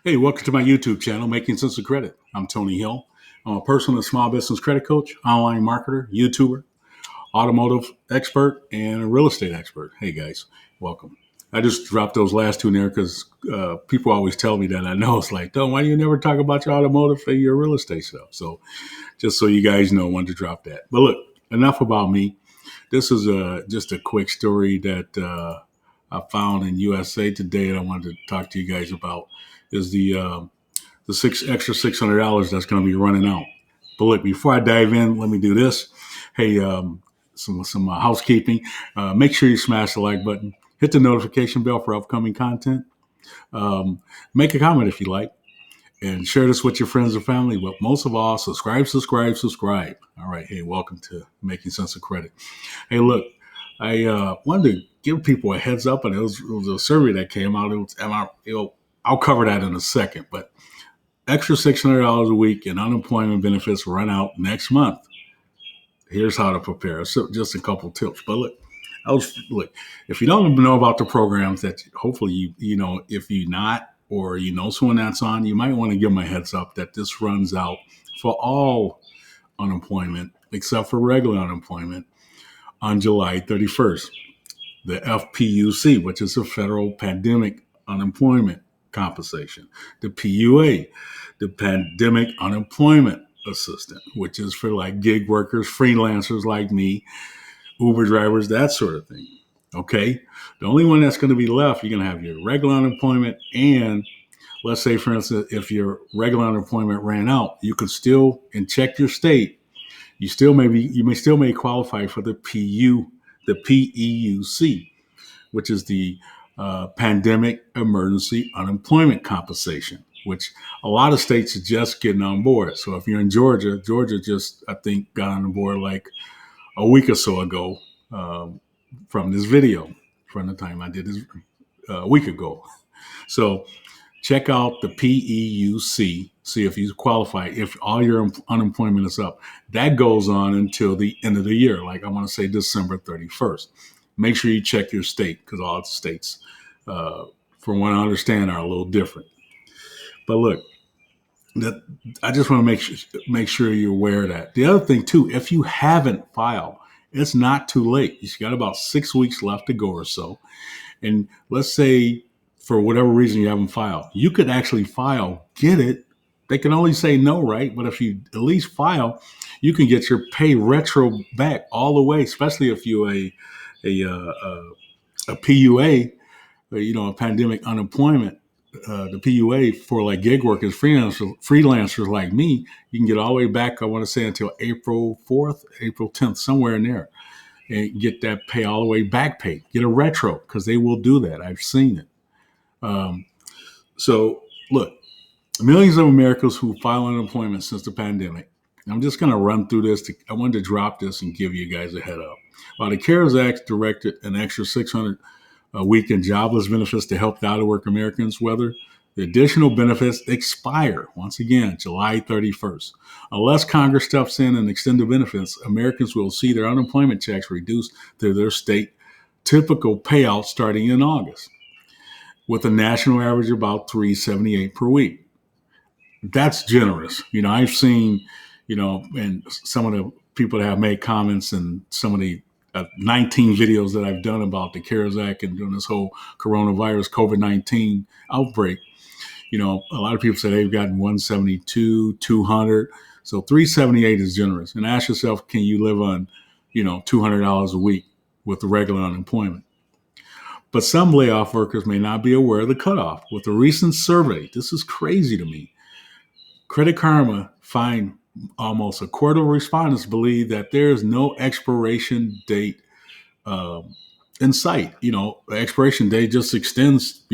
Hey, welcome to my YouTube channel, Making Sense of Credit. I'm Tony Hill. I'm a personal and small business credit coach, online marketer, YouTuber, automotive expert, and a real estate expert. Hey, guys, welcome. I just dropped those last two in there because people always tell me that. I know it's like, oh, why do you never talk about your automotive and your real estate stuff? So just so you guys know, I wanted to drop that. But look, enough about me. This is just a quick story that I found in USA Today that I wanted to talk to you guys about. Is the $600 that's going to be running out. But look, before I dive in, let me do this. Hey, some housekeeping. Make sure you smash the like button, hit the notification bell for upcoming content. Um, Make a comment if you like, and share this with your friends and family. But most of all, subscribe, subscribe, subscribe. All right. Hey, welcome to Making Sense of Credit. Hey, look, I wanted to give people a heads up, and it was a survey that came out. I'll cover that in a second, but extra $600 a week in unemployment benefits run out next month. Here's how to prepare. So just a couple tips. But look. If you don't know about the programs that hopefully you know, if you not or you know someone that's on, you might want to give them a heads up that this runs out for all unemployment except for regular unemployment on July 31st. The FPUC, which is the Federal Pandemic Unemployment Compensation, the PUA, the Pandemic Unemployment Assistant, which is for like gig workers, freelancers like me, Uber drivers, that sort of thing. Okay. The only one that's going to be left, you're going to have your regular unemployment. And let's say, for instance, if your regular unemployment ran out, you could still, and check your state, you may qualify for the PEUC, which is the Pandemic Emergency Unemployment Compensation, which a lot of states are just getting on board. So if you're in Georgia, Georgia just, I think, got on board like a week or so ago from this video, from the time I did this a week ago. So check out the PEUC, see if you qualify, if all your unemployment is up. That goes on until the end of the year, like I want to say December 31st. Make sure you check your state because all the states, from what I understand, are a little different. But look, that I just want to make sure you're aware of that. The other thing too, if you haven't filed, it's not too late. You got about 6 weeks left to go or so. And let's say for whatever reason you haven't filed, you could actually file, get it. They can only say no, right? But if you at least file, you can get your pay retro back all the way, especially if you're a PUA, a pandemic unemployment. The PUA for like gig workers, freelancers like me, you can get all the way back, I want to say until April 4th, April 10th, somewhere in there, and get that pay all the way back pay. Get a retro because they will do that. I've seen it. So look, millions of Americans who file unemployment since the pandemic. I'm just going to run through this. I wanted to drop this and give you guys a head up. While the CARES Act directed an extra 600 a week in jobless benefits to help the out-of-work Americans weather, the additional benefits expire, once again, July 31st. Unless Congress steps in and extends the benefits, Americans will see their unemployment checks reduced to their state typical payout starting in August, with a national average of about $378 per week. That's generous. I've seen, and some of the people that have made comments and some of the 19 videos that I've done about the CARES Act and doing this whole coronavirus COVID-19 outbreak. A lot of people say they've gotten 172, 200. So 378 is generous. And ask yourself, can you live on, $200 a week with the regular unemployment? But some layoff workers may not be aware of the cutoff. With a recent survey, this is crazy to me. Credit Karma find almost a quarter of respondents believe that there is no expiration date in sight. The expiration date just extends,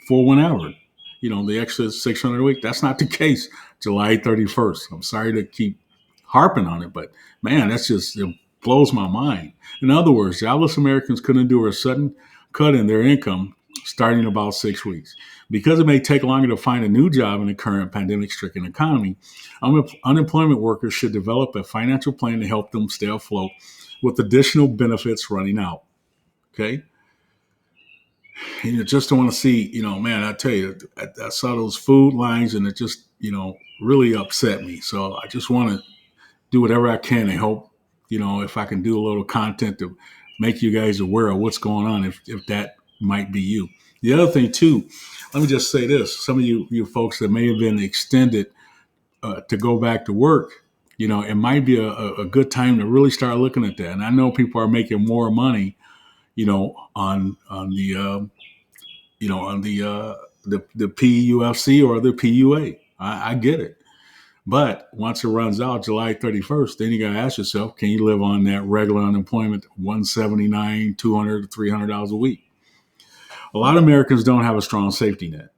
for whenever. The extra 600 a week. That's not the case. July 31st. I'm sorry to keep harping on it, but man, it blows my mind. In other words, jobless Americans could endure a sudden cut in their income starting in about 6 weeks. Because it may take longer to find a new job in the current pandemic-stricken economy, unemployment workers should develop a financial plan to help them stay afloat with additional benefits running out. Okay? just don't want to see, man, I tell you, I saw those food lines and it just, really upset me. So I just want to do whatever I can and hope, if I can do a little content to make you guys aware of what's going on, if that might be you. The other thing too, let me just say this: some of you folks that may have been extended to go back to work, it might be a good time to really start looking at that. And I know people are making more money, on the the PUFC or the PUA. I get it. But once it runs out July 31st, then you got to ask yourself, can you live on that regular unemployment, 179, 200 to $300 a week? A lot of Americans don't have a strong safety net.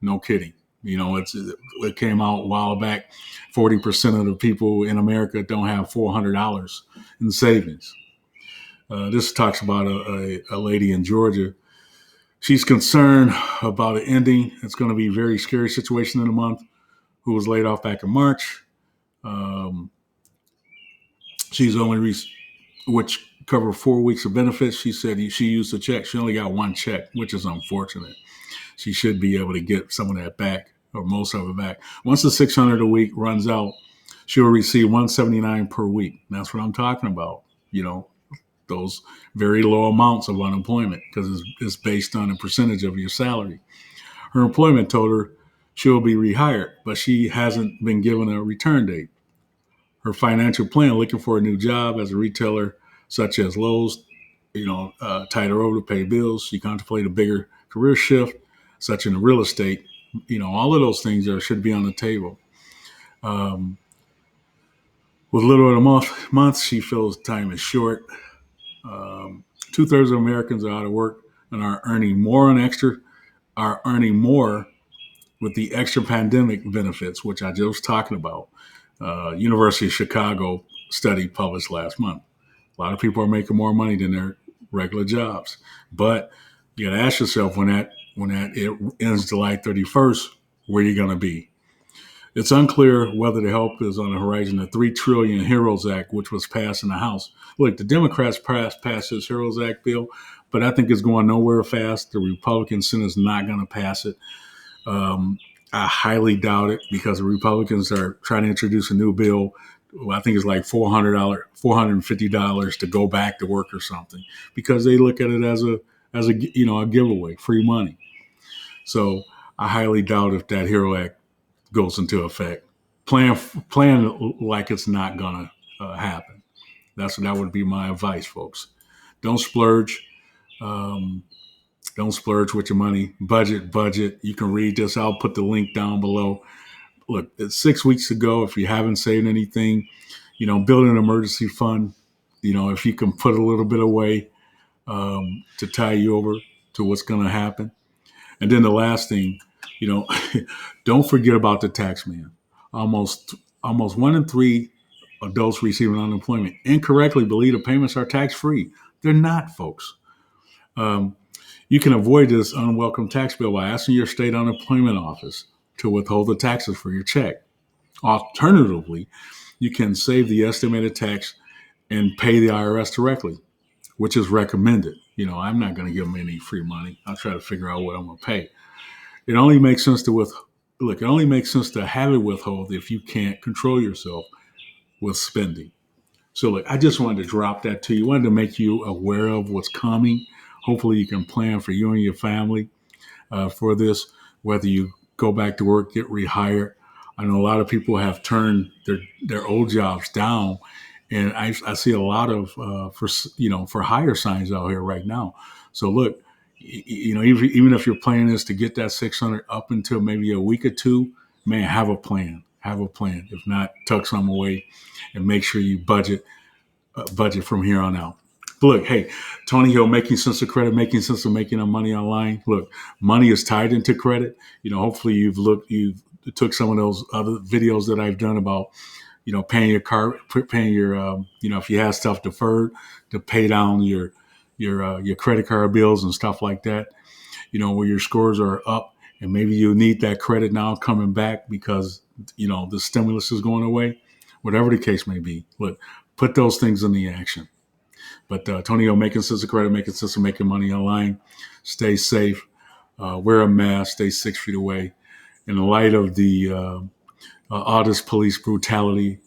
No kidding. It came out a while back. 40% of the people in America don't have $400 in savings. This talks about a lady in Georgia. She's concerned about it ending. It's going to be a very scary situation in a month. Who was laid off back in March. She's only which covered 4 weeks of benefits. She said she used a check. She only got one check, which is unfortunate. She should be able to get some of that back, or most of it back. Once the $600 a week runs out, she'll receive $179 per week. That's what I'm talking about. Those very low amounts of unemployment, because it's based on a percentage of your salary. Her employment told her she'll be rehired, but she hasn't been given a return date. Her financial plan, looking for a new job as a retailer, such as Lowe's, tighter over to pay bills. She contemplated a bigger career shift, such in real estate. All of those things should be on the table. With little over a month, she feels time is short. 2/3 of Americans are out of work and are earning more with the extra pandemic benefits, which I just was talking about. University of Chicago study published last month. A lot of people are making more money than their regular jobs, but you got to ask yourself when that it ends July 31st, where you're going to be. It's unclear whether the help is on the horizon. The $3 trillion HEROES Act, which was passed in the House. Look, the Democrats passed this HEROES Act bill, but I think it's going nowhere fast. The Republican Senate is not going to pass it. I highly doubt it, because the Republicans are trying to introduce a new bill. I think it's like $450 to go back to work or something, because they look at it as a giveaway, free money. So I highly doubt if that HERO Act goes into effect. Plan like it's not gonna happen. That would be my advice, folks. Don't splurge. Don't splurge with your money. Budget. You can read this. I'll put the link down below. Look, it's 6 weeks ago. If you haven't saved anything, build an emergency fund. If you can put a little bit away to tie you over to what's going to happen. And then the last thing, don't forget about the tax man. Almost 1 in 3 adults receiving unemployment incorrectly believe the payments are tax free. They're not, folks. You can avoid this unwelcome tax bill by asking your state unemployment office to withhold the taxes for your check. Alternatively, you can save the estimated tax and pay the IRS directly, which is recommended. I'm not going to give them any free money. I'll try to figure out what I'm going to pay. It only makes sense to have it withhold if you can't control yourself with spending. So look, I just wanted to drop that to you. I wanted to make you aware of what's coming. Hopefully you can plan for you and your family for this, whether you go back to work, get rehired. I know a lot of people have turned their old jobs down, and I see a lot of for hire signs out here right now. So look, even if your plan is to get that 600 up until maybe a week or two, man, have a plan. Have a plan. If not, tuck some away and make sure you budget from here on out. Look, hey, Tony Hill, making sense of credit, making sense of making our money online. Look, money is tied into credit. Hopefully you took some of those other videos that I've done about, paying your if you have stuff deferred, to pay down your credit card bills and stuff like that, where your scores are up and maybe you need that credit now coming back because, the stimulus is going away, whatever the case may be. Look, put those things into action. But Tony Hill, making sense of credit, making sense of making money online. Stay safe. Wear a mask. Stay 6 feet away. In the light of the all this police brutality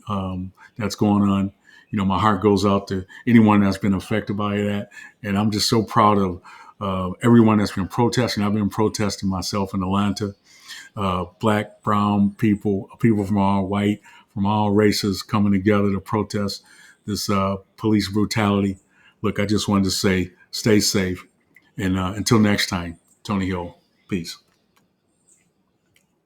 that's going on, my heart goes out to anyone that's been affected by that. And I'm just so proud of everyone that's been protesting. I've been protesting myself in Atlanta. Black, brown people from all white, from all races coming together to protest this police brutality. Look, I just wanted to say, stay safe. And until next time, Tony Hill, peace.